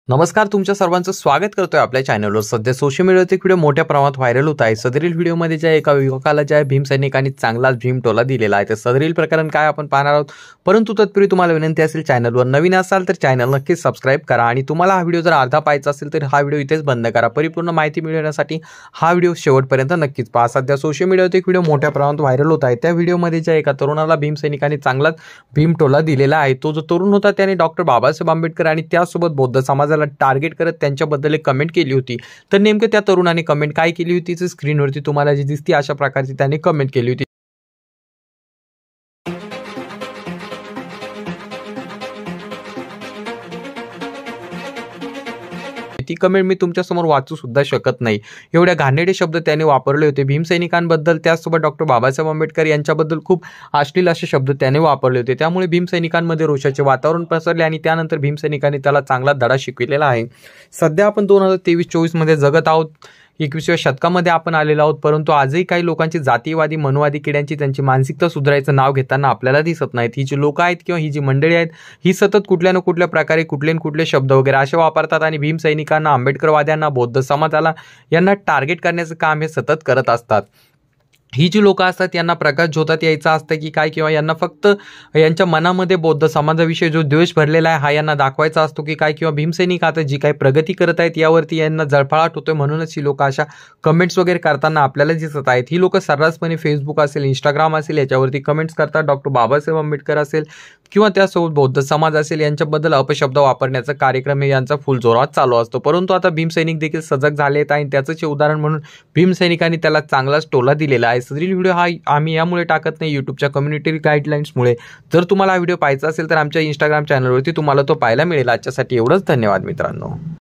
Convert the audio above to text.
नमस्कार, तुमच्या सर्वांचं स्वागत करतोय आपल्या चॅनलवर। सध्या सोशल मीडियावर एक व्हिडिओ मोठ्या प्रमाणात व्हायरल होत आहे। सदरील व्हिडिओमध्ये ज्या एका युवकाला ज्या भीमसैनिकांनी चांगलाच भीमटोला दिलेला आहे, तर सदरील प्रकरण काय आपण पाहणार आहोत। परंतु तत्पूर्वी तुम्हाला विनंती असेल, चॅनलवर नवीन असाल तर चॅनल नक्कीच सबस्क्राइब करा आणि तुम्हाला हा व्हिडिओ जर अर्धा पाहायचा असेल तर हा व्हिडिओ इथेच बंद करा। परिपूर्ण माहिती मिळवण्यासाठी हा व्हिडिओ शेवटपर्यंत नक्कीच पहा। सध्या सोशल मीडियावर एक व्हिडिओ मोठ्या प्रमाणात व्हायरल होत आहे। त्या व्हिडिओमध्ये ज्या एका तरुणाला भीमसैनिकांनी चांगलाच भीमटोला दिलेला आहे। तो जो तरुण होता त्याने डॉक्टर बाबासाहेब आंबेडकर आणि त्यासोबत बौद्ध समाजाला टार्गेट करत त्यांच्याबद्दल एक कमेंट केली होती। तर नेमके त्या तरुणाने कमेंट काय केली होती ती स्क्रीनवरती तुम्हाला जी दिसते अशा प्रकारची त्याने कमेंट केली होती। ती कमेंट मी तुमच्या समोर वाचू सुद्धा शकत नाही, एवढ्या घाणेरडे शब्द त्याने वापरले होते भीमसैनिकांबद्दल। त्यासोबत डॉक्टर बाबासाहेब आंबेडकर यांच्याबद्दल खूप अश्लील असे शब्द त्याने वापरले होते। त्यामुळे भीमसैनिकांमध्ये रोषाचे वातावरण पसरले आणि त्यानंतर भीमसैनिकांनी त्याला चांगला धडा शिकविलेला आहे। सध्या आपण 2023-24 मध्ये जगत आहोत, 21व्या शतकामध्ये आपण आलेलो आहोत। परंतु आजही काही लोकांची जातीवादी मनवादी किड्यांची त्यांची मानसिकता सुधारायचं नाव घेताना आपल्याला दिसत नाहीत। ही जी लोक आहेत किंवा ही जी मंडळी आहेत, ही सतत कुठल्या ना कुठल्या प्रकारे कुठले न कुठले शब्द वगैरे असे वापरतात आणि भीमसैनिकांना, आंबेडकरवाद्यांना, बौद्ध समाजाला यांना टार्गेट करण्याचं काम हे सतत करत असतात। ही जी लोक असतात यांना प्रकाश झोतात यायचं असतं की काय, किंवा यांना फक्त यांच्या मनामध्ये बौद्ध समाजाविषयी जो द्वेष भरलेला आहे हा यांना दाखवायचा असतो की काय, किंवा भीमसैनिक आता जी काही प्रगती करत आहेत यावरती यांना जळफळाट होतोय, म्हणूनच ही लोक अशा कमेंट्स वगैरे करताना आपल्याला दिसत आहेत। ही लोक सर्रासपणे फेसबुक असेल, इंस्टाग्राम असेल याच्यावरती कमेंट्स करतात। डॉक्टर बाबासाहेब आंबेडकर असेल किंवा त्यासोबत बौद्ध समाज असेल यांच्याबद्दल अपशब्द वापरण्याचा कार्यक्रम हे यांचा फुल जोरात चालू असतो। परंतु आता भीमसैनिक देखील सजग झाले आहेत आणि त्याचंच उदाहरण म्हणून भीमसैनिकांनी त्याला चांगलाच टोला दिलेला आहे। सदरील व्हिडिओ हा आम्ही यामुळे टाकत नाही, यूट्यूबच्या कम्युनिटी गाईडलाईन्समुळे। जर तुम्हाला हा व्हिडिओ पाहायचा असेल तर आमच्या इंस्टाग्राम चॅनलवरती तुम्हाला तो पाहायला मिळेल। आजच्यासाठी एवढंच, धन्यवाद मित्रांनो।